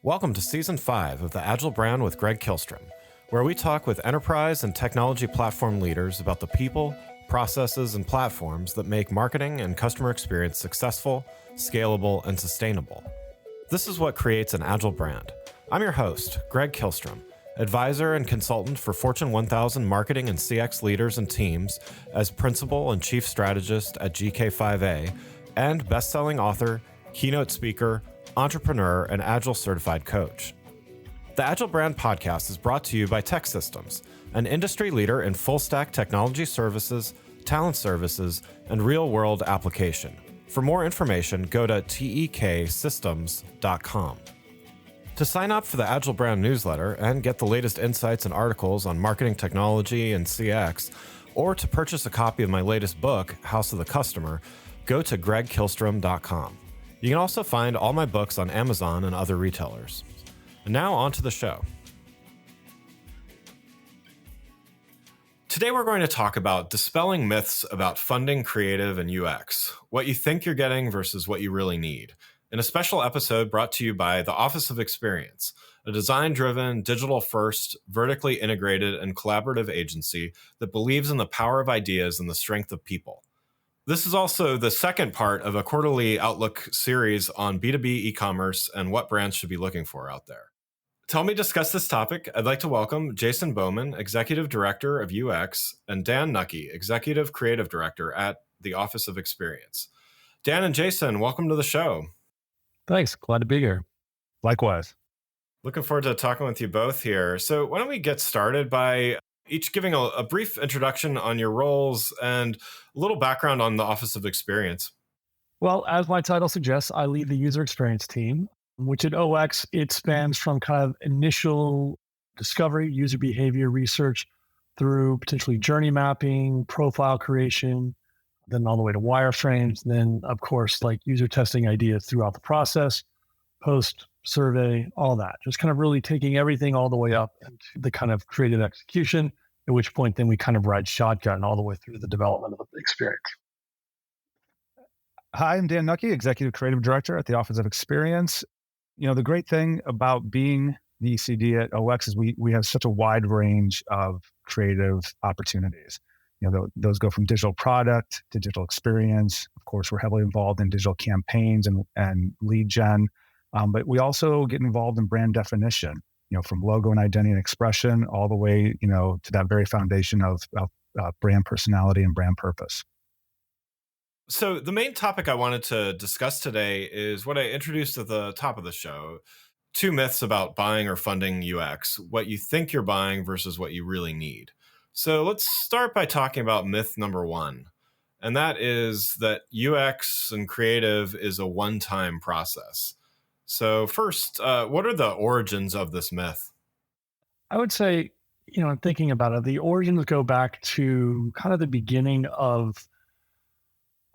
Welcome to Season 5 of the Agile Brand with Greg Kihlstrom, where we talk with enterprise and technology platform leaders about the people, processes, and platforms that make marketing and customer experience successful, scalable, and sustainable. This is what creates an Agile brand. I'm your host, Greg Kihlstrom, advisor and consultant for Fortune 1000 marketing and CX leaders and teams as principal and chief strategist at GK5A, and best-selling author, keynote speaker, entrepreneur, and Agile certified coach. The Agile Brand podcast is brought to you by TEKsystems, an industry leader in full-stack technology services, talent services, and real-world application. For more information, go to teksystems.com. To sign up for the Agile Brand newsletter and get the latest insights and articles on marketing technology and CX, or to purchase a copy of my latest book, House of the Customer, go to gregkihlstrom.com. You can also find all my books on Amazon and other retailers. And now on to the show. Today we're going to talk about dispelling myths about funding creative and UX, what you think you're getting versus what you really need, in a special episode brought to you by the Office of Experience, a design-driven, digital-first, vertically integrated, and collaborative agency that believes in the power of ideas and the strength of people. This is also the second part of a quarterly Outlook series on B2B e-commerce and what brands should be looking for out there. To help me discuss this topic, I'd like to welcome Jason Bowman, Executive Director of UX, and Dan Knuckey, Executive Creative Director at the Office of Experience. Dan and Jason, welcome to the show. Thanks. Glad to be here. Likewise. Looking forward to talking with you both here. So why don't we get started by each giving a brief introduction on your roles and a little background on the Office of Experience. Well, as my title suggests, I lead the user experience team, which at OX, it spans from kind of initial discovery, user behavior research, through potentially journey mapping, profile creation, then all the way to wireframes, then of course, like user testing ideas throughout the process, post, survey, all that. Just kind of really taking everything all the way up into the kind of creative execution, at which point then we kind of ride shotgun all the way through the development of the experience. Hi, I'm Dan Knuckey, Executive Creative Director at the Office of Experience. You know, the great thing about being the ECD at OX is we have such a wide range of creative opportunities. You know, those go from digital product to digital experience. Of course, we're heavily involved in digital campaigns and lead gen. But we also get involved in brand definition, you know, from logo and identity and expression all the way, you know, to that very foundation of brand personality and brand purpose. So the main topic I wanted to discuss today is what I introduced at the top of the show, 2 myths about buying or funding UX, what you think you're buying versus what you really need. So let's start by talking about myth number 1. And that is that UX and creative is a one-time process. So first, what are the origins of this myth? I would say, you know, thinking about it, the origins go back to kind of the beginning of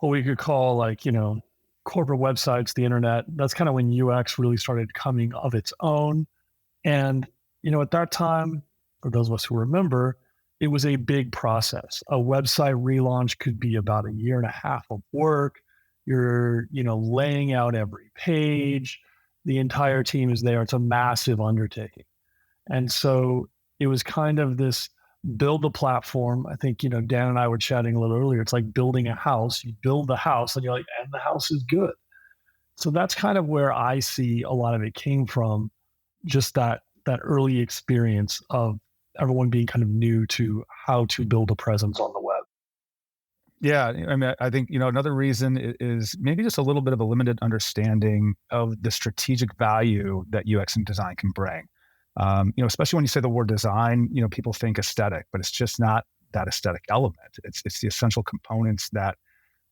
what we could call like, you know, corporate websites, the internet. That's kind of when UX really started coming of its own. And, you know, at that time, for those of us who remember, it was a big process. A website relaunch could be about a year and a half of work. You're, you know, laying out every page. The entire team is there. It's a massive undertaking. And so it was kind of this build the platform. I think, you know, Dan and I were chatting a little earlier. It's like building a house. You build the house and you're like, and the house is good. So that's kind of where I see a lot of it came from, just that early experience of everyone being kind of new to how to build a presence on the web. Yeah, I mean, I think, you know, another reason is maybe just a little bit of a limited understanding of the strategic value that UX and design can bring. You know, especially when you say the word design, you know, people think aesthetic, but it's just not that aesthetic element. It's the essential components that,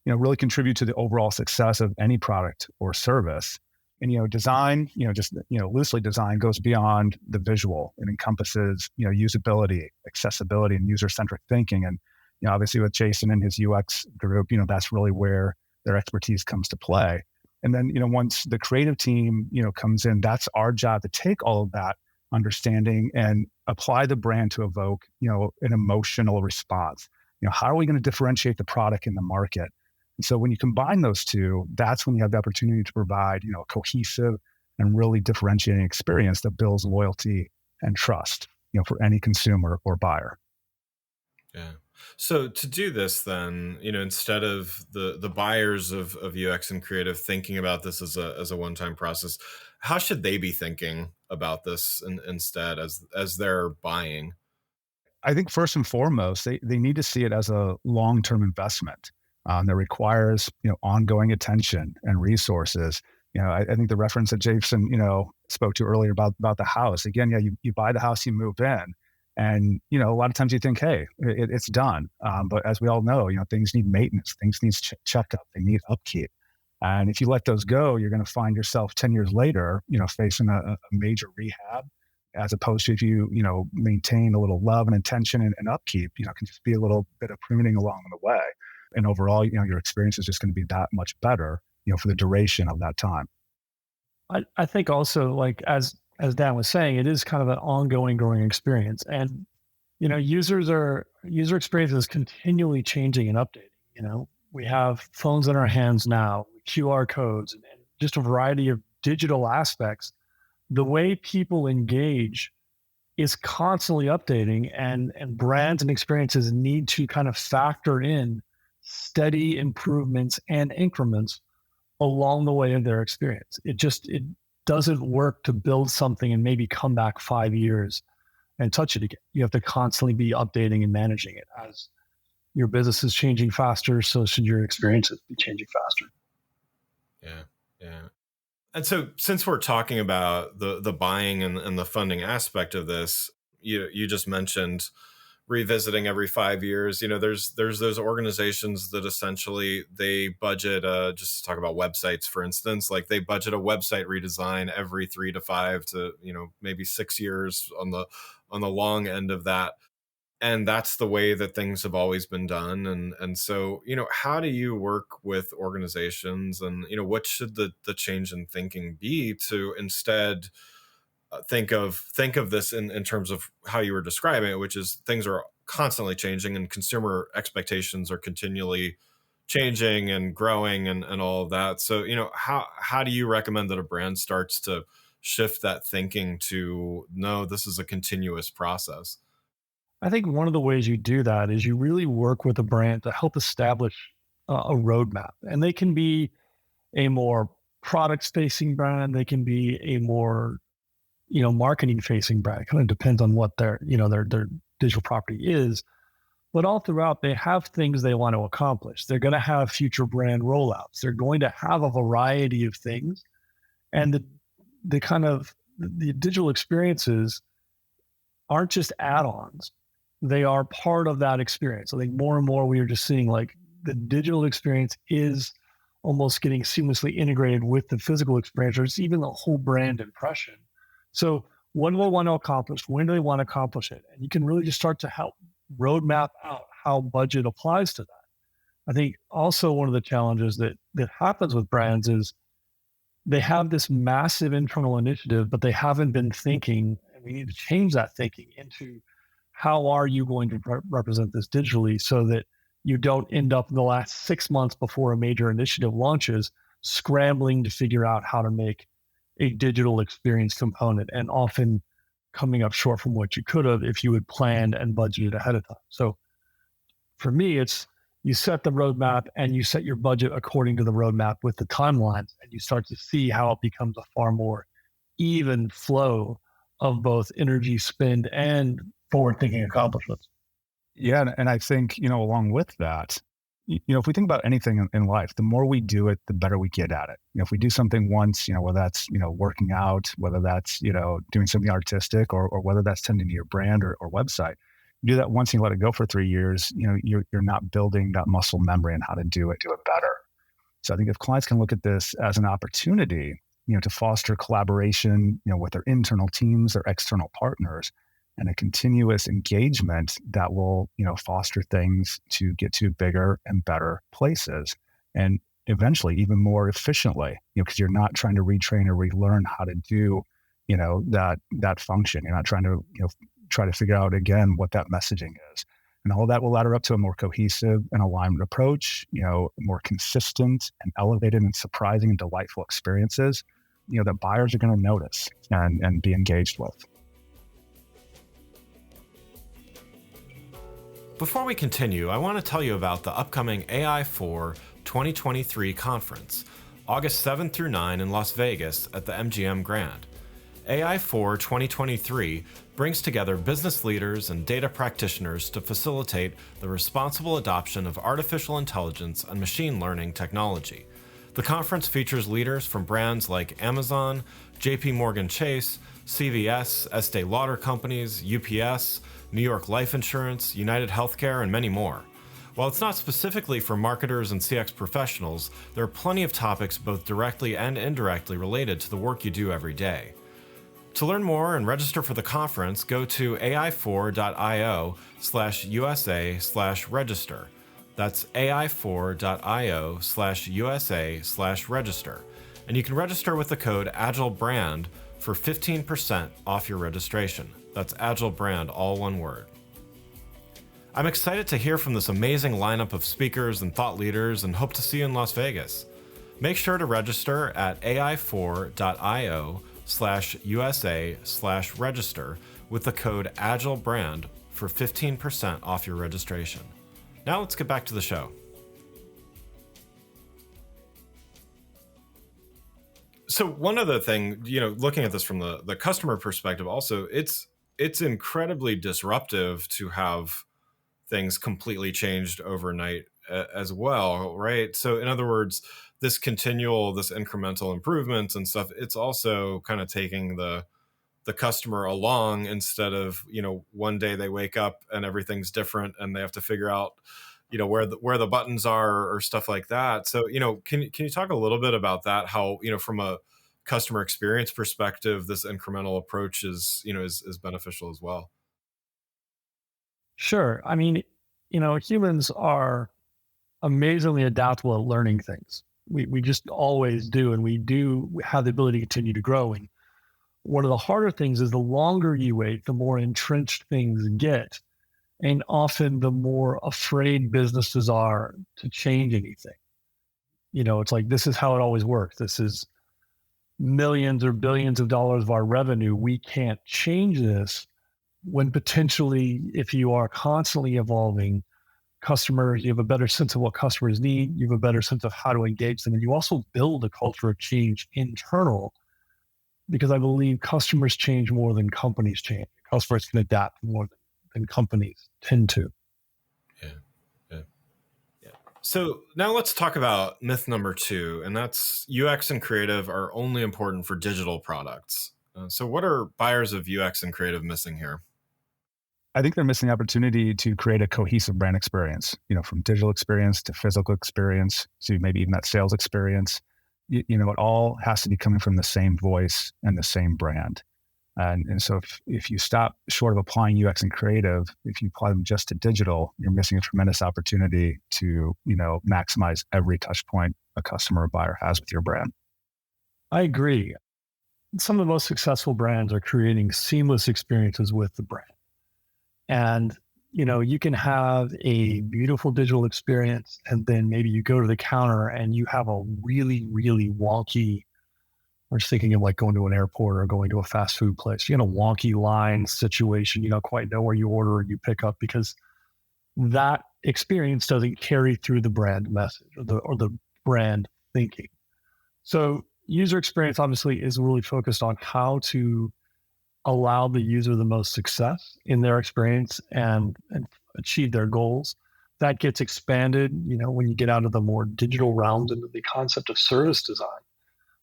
you know, really contribute to the overall success of any product or service. And, you know, design, you know, just, you know, loosely design goes beyond the visual. It encompasses, you know, usability, accessibility, and user-centric thinking. And, you know, obviously with Jason and his UX group, you know, that's really where their expertise comes to play. And then, you know, once the creative team, you know, comes in, that's our job to take all of that understanding and apply the brand to evoke, you know, an emotional response. You know, how are we going to differentiate the product in the market? And so when you combine those two, that's when you have the opportunity to provide, you know, a cohesive and really differentiating experience that builds loyalty and trust, for any consumer or buyer. Yeah. So to do this, then, instead of the buyers of UX and creative thinking about this as a one-time process, how should they be thinking about this instead as they're buying? I think first and foremost, they need to see it as a long-term investment that requires, ongoing attention and resources. I think the reference that Jason, spoke to earlier about the house. Again, yeah, you buy the house, you move in, and a lot of times you think, hey, it's done. But as we all know, things need maintenance, things need checkup, they need upkeep. And if you let those go, you're going to find yourself 10 years later, facing a major rehab, as opposed to if you, maintain a little love and attention and upkeep, can just be a little bit of pruning along the way. And overall, your experience is just going to be that much better, for the duration of that time. I think also, like, as Dan was saying, it is kind of an ongoing growing experience. And, user experience is continually changing and updating. We have phones in our hands now, QR codes, and just a variety of digital aspects. The way people engage is constantly updating, and brands and experiences need to kind of factor in steady improvements and increments along the way of their experience. It doesn't work to build something and maybe come back 5 years and touch it again. You have to constantly be updating and managing it. As your business is changing faster, so should your experiences be changing faster. Yeah. Yeah. And so since we're talking about the buying and the funding aspect of this, you just mentioned revisiting every 5 years. There's those organizations that essentially they budget, just to talk about websites, for instance, like they budget a website redesign every 3 to 5 to, maybe 6 years on the long end of that. And that's the way that things have always been done. And so, how do you work with organizations, and, what should the change in thinking be to instead think of this in terms of how you were describing it, which is things are constantly changing and consumer expectations are continually changing and growing and all of that. So, how do you recommend that a brand starts to shift that thinking to, no, this is a continuous process? I think one of the ways you do that is you really work with a brand to help establish a roadmap. And they can be a more product facing brand. They can be a more, marketing facing brand. It kind of depends on what their digital property is. But all throughout, they have things they want to accomplish. They're going to have future brand rollouts. They're going to have a variety of things. And the digital experiences aren't just add-ons. They are part of that experience. I think more and more we are just seeing, like, the digital experience is almost getting seamlessly integrated with the physical experience, or it's even the whole brand impression. So what do they want to accomplish? When do they want to accomplish it? And you can really just start to help roadmap out how budget applies to that. I think also one of the challenges that happens with brands is they have this massive internal initiative, but they haven't been thinking, and we need to change that thinking into how are you going to represent this digitally, so that you don't end up in the last 6 months before a major initiative launches scrambling to figure out how to make a digital experience component, and often coming up short from what you could have if you had planned and budgeted ahead of time. So for me, it's you set the roadmap and you set your budget according to the roadmap with the timelines, and you start to see how it becomes a far more even flow of both energy spend and forward-thinking accomplishments. Yeah, and I think, along with that, if we think about anything in life, the more we do it, the better we get at it. If we do something once, whether that's, working out, whether that's, doing something artistic, or whether that's tending to your brand or website, you do that once and you let it go for 3 years, you're not building that muscle memory and how to do it better. So I think if clients can look at this as an opportunity, to foster collaboration, with their internal teams, their external partners, and a continuous engagement that will, foster things to get to bigger and better places, and eventually even more efficiently, because you're not trying to retrain or relearn how to do, that function. You're not trying to, try to figure out again what that messaging is. And all that will ladder up to a more cohesive and aligned approach, more consistent and elevated and surprising and delightful experiences that buyers are going to notice and be engaged with. Before we continue, I want to tell you about the upcoming AI4 2023 conference, August 7 through 9 in Las Vegas at the MGM Grand. AI4 2023 brings together business leaders and data practitioners to facilitate the responsible adoption of artificial intelligence and machine learning technology. The conference features leaders from brands like Amazon, JP Morgan Chase, CVS, Estee Lauder Companies, UPS, New York Life Insurance, United Healthcare, and many more. While it's not specifically for marketers and CX professionals, there are plenty of topics both directly and indirectly related to the work you do every day. To learn more and register for the conference, go to ai4.io/USA/register. That's ai4.io/USA/register. And you can register with the code AgileBrand for 15% off your registration. That's AgileBrand, all one word. I'm excited to hear from this amazing lineup of speakers and thought leaders and hope to see you in Las Vegas. Make sure to register at ai4.io/USA/register with the code AgileBrand for 15% off your registration. Now let's get back to the show. So one other thing, looking at this from the customer perspective, also, it's incredibly disruptive to have things completely changed overnight as well, right? So in other words, this incremental improvements and stuff, it's also kind of taking the customer along instead of, one day they wake up and everything's different and they have to figure out, where the buttons are or stuff like that. So, can you talk a little bit about that? How, from a customer experience perspective, this incremental approach is beneficial as well. Sure. I mean, humans are amazingly adaptable at learning things. We just always do, and we do have the ability to continue to grow. And one of the harder things is the longer you wait, the more entrenched things get. And often the more afraid businesses are to change anything. It's like, this is how it always works. This is millions or billions of dollars of our revenue. We can't change this. When potentially, if you are constantly evolving customers, you have a better sense of what customers need, you have a better sense of how to engage them, and you also build a culture of change internal, because I believe customers change more than companies change. Customers can adapt more than companies tend to. Yeah. So now let's talk about myth number 2, and that's UX and creative are only important for digital products. So what are buyers of UX and creative missing here? I think they're missing the opportunity to create a cohesive brand experience, from digital experience to physical experience to maybe even that sales experience. It all has to be coming from the same voice and the same brand. And so if you stop short of applying UX and creative, if you apply them just to digital, you're missing a tremendous opportunity to, maximize every touch point a customer or buyer has with your brand. I agree. Some of the most successful brands are creating seamless experiences with the brand. And, you can have a beautiful digital experience, and then maybe you go to the counter and you have a really, really wonky, I was thinking of like going to an airport or going to a fast food place, a wonky line situation, you don't quite know where you order or you pick up, because that experience doesn't carry through the brand message or the brand thinking. So user experience obviously is really focused on how to allow the user the most success in their experience and achieve their goals. That gets expanded, when you get out of the more digital realms into the concept of service design.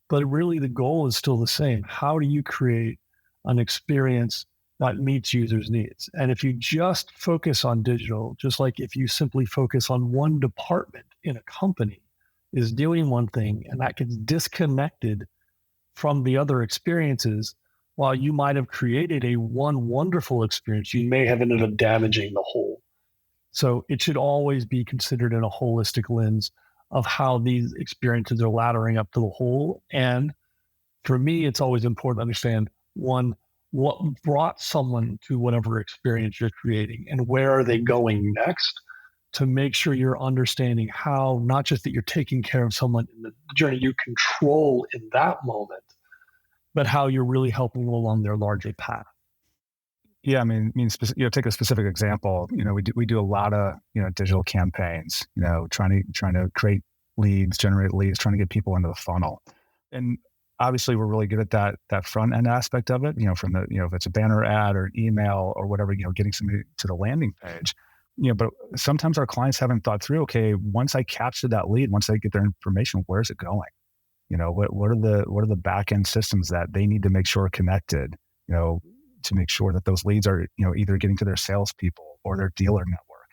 But really the goal is still the same. How do you create an experience that meets users' needs? And if you just focus on digital, just like if you simply focus on one department in a company is doing one thing and that gets disconnected from the other experiences, while you might have created a one wonderful experience, you may have ended up damaging the whole. So it should always be considered in a holistic lens of how these experiences are laddering up to the whole. And for me, it's always important to understand, one, what brought someone to whatever experience you're creating and where are they going next, to make sure you're understanding how, not just that you're taking care of someone in the journey you control in that moment, but how you're really helping them along their larger path. Yeah, take a specific example. We do a lot of digital campaigns. Trying to create leads, generate leads, trying to get people into the funnel, and obviously we're really good at that front end aspect of it. From the if it's a banner ad or email or whatever, getting somebody to the landing page. But sometimes our clients haven't thought through. Okay, once I capture that lead, once I get their information, where's it going? What are the back end systems that they need to make sure are connected? To make sure that those leads are, either getting to their salespeople or their dealer network.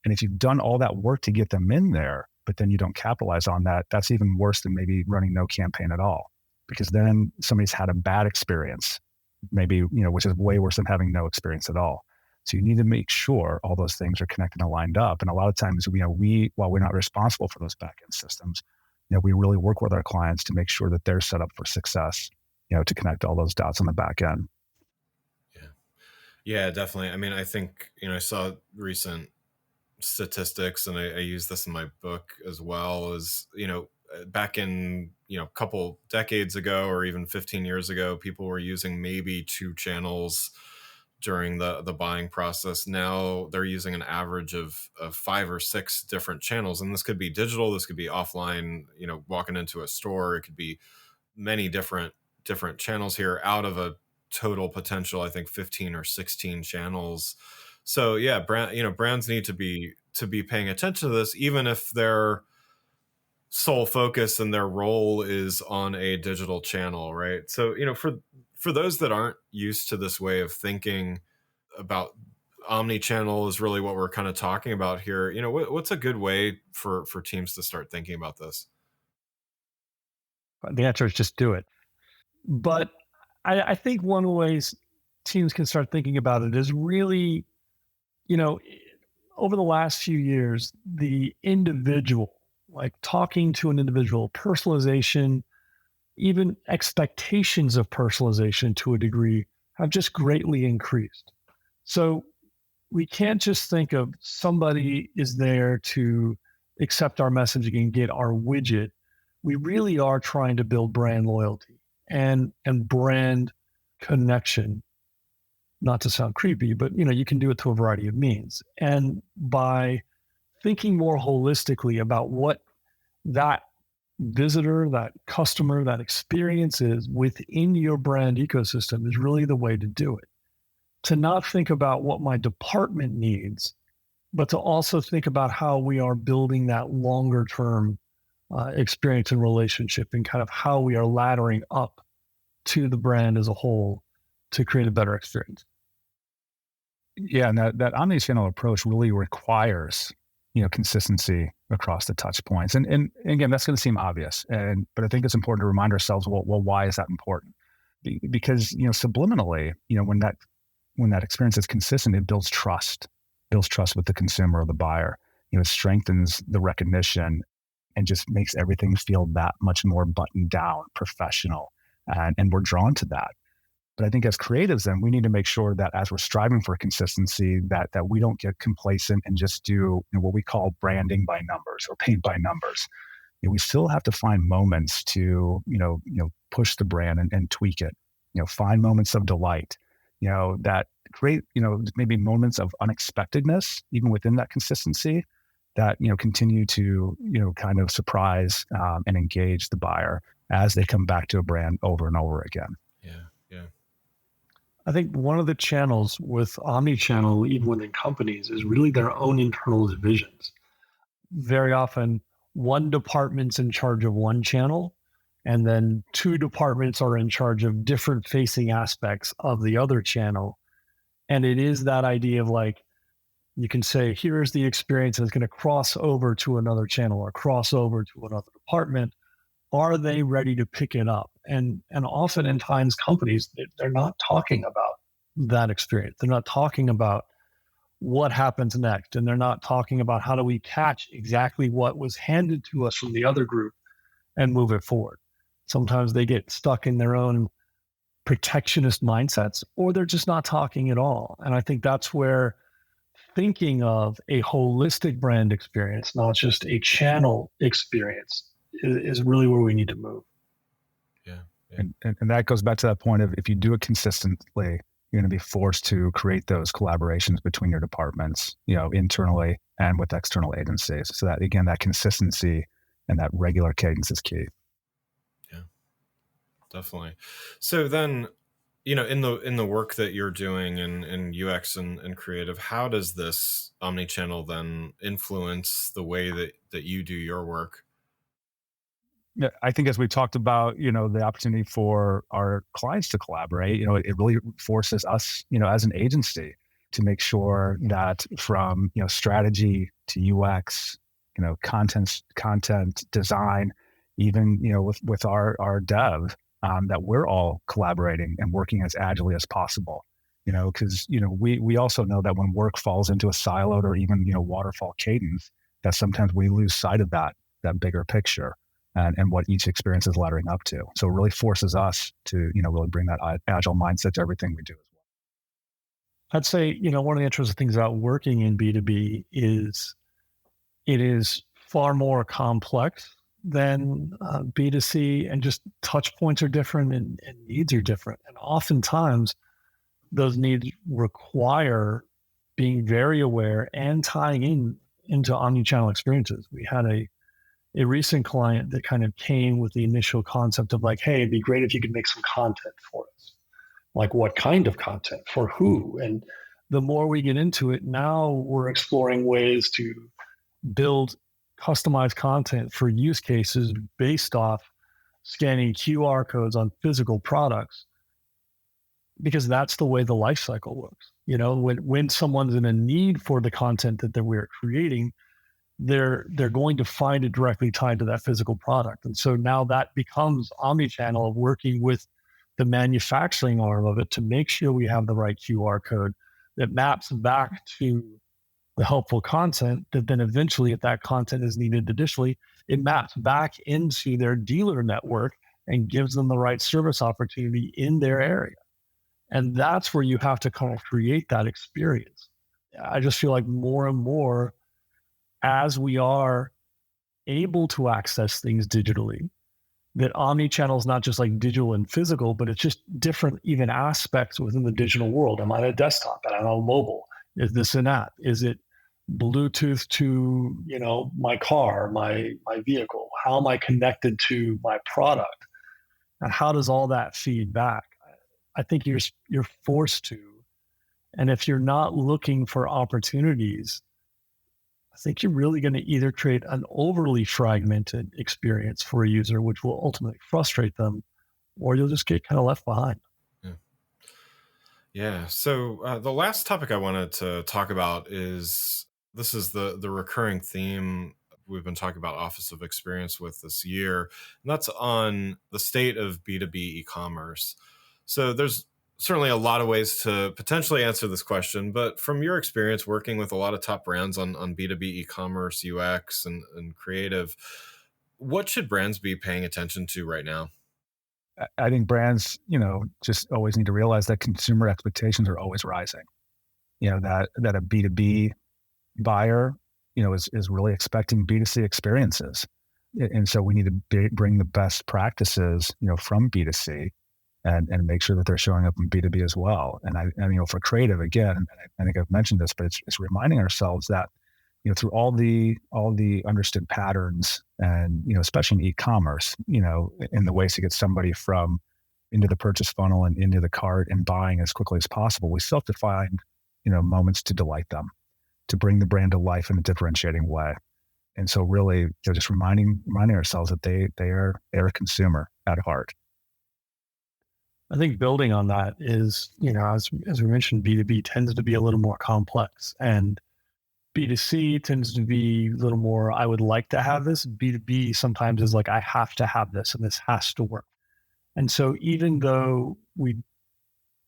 And if you've done all that work to get them in there, but then you don't capitalize on that, that's even worse than maybe running no campaign at all, because then somebody's had a bad experience, maybe, which is way worse than having no experience at all. So you need to make sure all those things are connected and lined up. And a lot of times, while we're not responsible for those back-end systems, we really work with our clients to make sure that they're set up for success, to connect all those dots on the back end. Yeah, definitely. I mean, I think, I saw recent statistics, and I use this in my book as well, is, back in, a couple decades ago, or even 15 years ago, people were using maybe 2 channels during the buying process. Now they're using an average of 5 or 6 different channels. And this could be digital, this could be offline, walking into a store. It could be many different channels here out of a total potential, I think 15 or 16 channels. So yeah, brands need to be paying attention to this, even if their sole focus and their role is on a digital channel, right? So, for those that aren't used to this way of thinking about omni-channel is really what we're kind of talking about here. What's a good way for teams to start thinking about this? The answer is just do it. But I think one of the ways teams can start thinking about it is really, over the last few years, the individual, like talking to an individual, personalization, even expectations of personalization to a degree have just greatly increased. So we can't just think of somebody is there to accept our messaging and get our widget. We really are trying to build brand loyalty and brand connection. Not to sound creepy, but you can do it through a variety of means. And by thinking more holistically about what that visitor, that customer, that experience is within your brand ecosystem is really the way to do it. To not think about what my department needs, but to also think about how we are building that longer term experience and relationship, and kind of how we are laddering up to the brand as a whole to create a better experience. Yeah, and that omni-channel approach really requires, consistency across the touch points. And again, that's going to seem obvious, but I think it's important to remind ourselves, well, why is that important? Because subliminally, when that experience is consistent, it builds trust with the consumer or the buyer. It strengthens the recognition and just makes everything feel that much more buttoned down, professional, and we're drawn to that. But I think as creatives, then we need to make sure that as we're striving for consistency, that we don't get complacent and just do what we call branding by numbers or paint by numbers. We still have to find moments to push the brand and tweak it. Find moments of delight. That create maybe moments of unexpectedness even within that consistency that continue to kind of surprise and engage the buyer as they come back to a brand over and over again. Yeah. I think one of the channels with omni-channel, even within companies, is really their own internal divisions. Very often, one department's in charge of one channel, and then 2 departments are in charge of different facing aspects of the other channel. And it is that idea of like, you can say, here's the experience that's going to cross over to another channel or cross over to another department. Are they ready to pick it up? And often in times, companies, they're not talking about that experience. They're not talking about what happens next. And they're not talking about how do we catch exactly what was handed to us from the other group and move it forward. Sometimes they get stuck in their own protectionist mindsets, or they're just not talking at all. And I think that's where thinking of a holistic brand experience, not just a channel experience, is really where we need to move. Yeah. Yeah. And that goes back to that point of, if you do it consistently, you're going to be forced to create those collaborations between your departments, internally and with external agencies. So that, again, that consistency and that regular cadence is key. Yeah, definitely. So then, in the work that you're doing in UX and creative, how does this omnichannel then influence the way that you do your work? Yeah, I think as we talked about, the opportunity for our clients to collaborate, it really forces us, as an agency, to make sure that from, strategy to UX, content design, even, with our dev, that we're all collaborating and working as agilely as possible. Because, we also know that when work falls into a siloed or even, waterfall cadence, that sometimes we lose sight of that bigger picture. And what each experience is laddering up to. So it really forces us to, really bring that agile mindset to everything we do as well. I'd say, one of the interesting things about working in B2B is it is far more complex than B2C, and just touch points are different and needs are different. And oftentimes those needs require being very aware and tying into omnichannel experiences. We had a recent client that kind of came with the initial concept of like, hey, it'd be great if you could make some content for us. Like, what kind of content for who? And the more we get into it, now we're exploring ways to build customized content for use cases based off scanning QR codes on physical products, because that's the way the life cycle works. When someone's in a need for the content that we're creating, they're going to find it directly tied to that physical product. And so now that becomes omnichannel, of working with the manufacturing arm of it to make sure we have the right QR code that maps back to the helpful content, that then eventually, if that content is needed additionally, it maps back into their dealer network and gives them the right service opportunity in their area. And that's where you have to kind of create that experience. I just feel like more and more, as we are able to access things digitally, that omnichannel is not just like digital and physical, but it's just different even aspects within the digital world. Am I on a desktop? Am I on mobile? Is this an app? Is it Bluetooth to, my car, my vehicle? How am I connected to my product? And how does all that feed back? I think you're forced to. And if you're not looking for opportunities, I think you're really going to either create an overly fragmented experience for a user, which will ultimately frustrate them, or you'll just get kind of left behind. Yeah. Yeah. So the last topic I wanted to talk about is, this is the recurring theme we've been talking about Office of Experience with this year, and that's on the state of B2B e-commerce. So there's certainly a lot of ways to potentially answer this question, but from your experience working with a lot of top brands on B2B e-commerce, UX, and creative, what should brands be paying attention to right now? I think brands, just always need to realize that consumer expectations are always rising. That a B2B buyer, is really expecting B2C experiences. And so we need to bring the best practices, from B2C and make sure that they're showing up in B2B as well. And for creative, again, and I think I've mentioned this, but it's reminding ourselves that, through all the understood patterns and, especially in e-commerce, in the ways to get somebody from into the purchase funnel and into the cart and buying as quickly as possible, we still have to find, moments to delight them, to bring the brand to life in a differentiating way. And so really, just reminding ourselves that they're a consumer at heart. I think building on that is, as we mentioned, B2B tends to be a little more complex, and B2C tends to be a little more, I would like to have this. B2B sometimes is like, I have to have this and this has to work. And so even though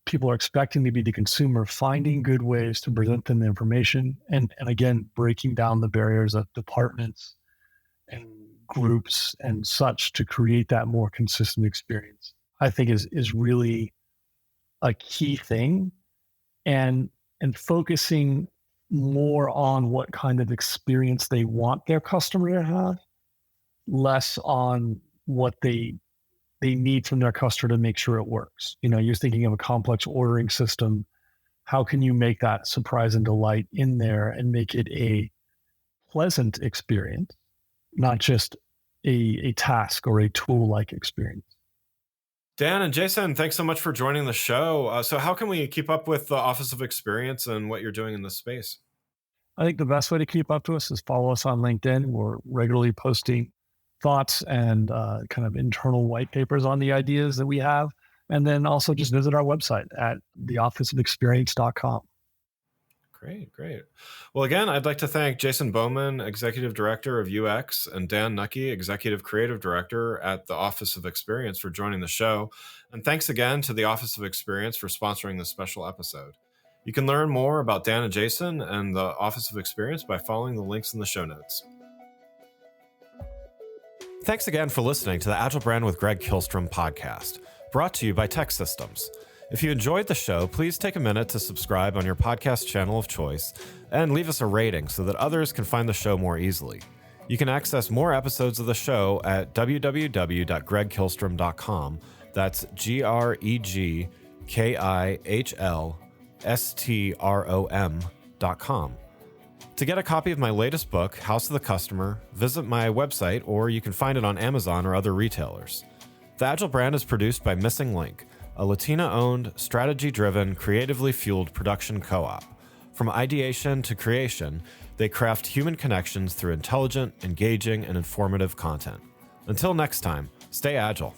people are expecting to be the consumer, finding good ways to present them the information, and again, breaking down the barriers of departments and groups and such to create that more consistent experience, I think is really a key thing. And focusing more on what kind of experience they want their customer to have, less on what they they need from their customer to make sure it works. You're thinking of a complex ordering system. How can you make that surprise and delight in there and make it a pleasant experience, not just a task or a tool-like experience? Dan and Jason, thanks so much for joining the show. So how can we keep up with the Office of Experience and what you're doing in this space? I think the best way to keep up to us is follow us on LinkedIn. We're regularly posting thoughts and kind of internal white papers on the ideas that we have. And then also just visit our website at theofficeofexperience.com. Great. Well, again, I'd like to thank Jason Bowman, Executive Director of UX, and Dan Knuckey, Executive Creative Director at the Office of Experience, for joining the show. And thanks again to the Office of Experience for sponsoring this special episode. You can learn more about Dan and Jason and the Office of Experience by following the links in the show notes. Thanks again for listening to the Agile Brand with Greg Kihlstrom podcast, brought to you by Tech Systems. If you enjoyed the show, please take a minute to subscribe on your podcast channel of choice and leave us a rating so that others can find the show more easily. You can access more episodes of the show at www.gregkihlstrom.com. That's GREGKIHLSTROM.com. To get a copy of my latest book, House of the Customer, visit my website, or you can find it on Amazon or other retailers. The Agile Brand is produced by Missing Link, a Latina-owned, strategy-driven, creatively fueled production co-op. From ideation to creation, they craft human connections through intelligent, engaging, and informative content. Until next time, stay agile.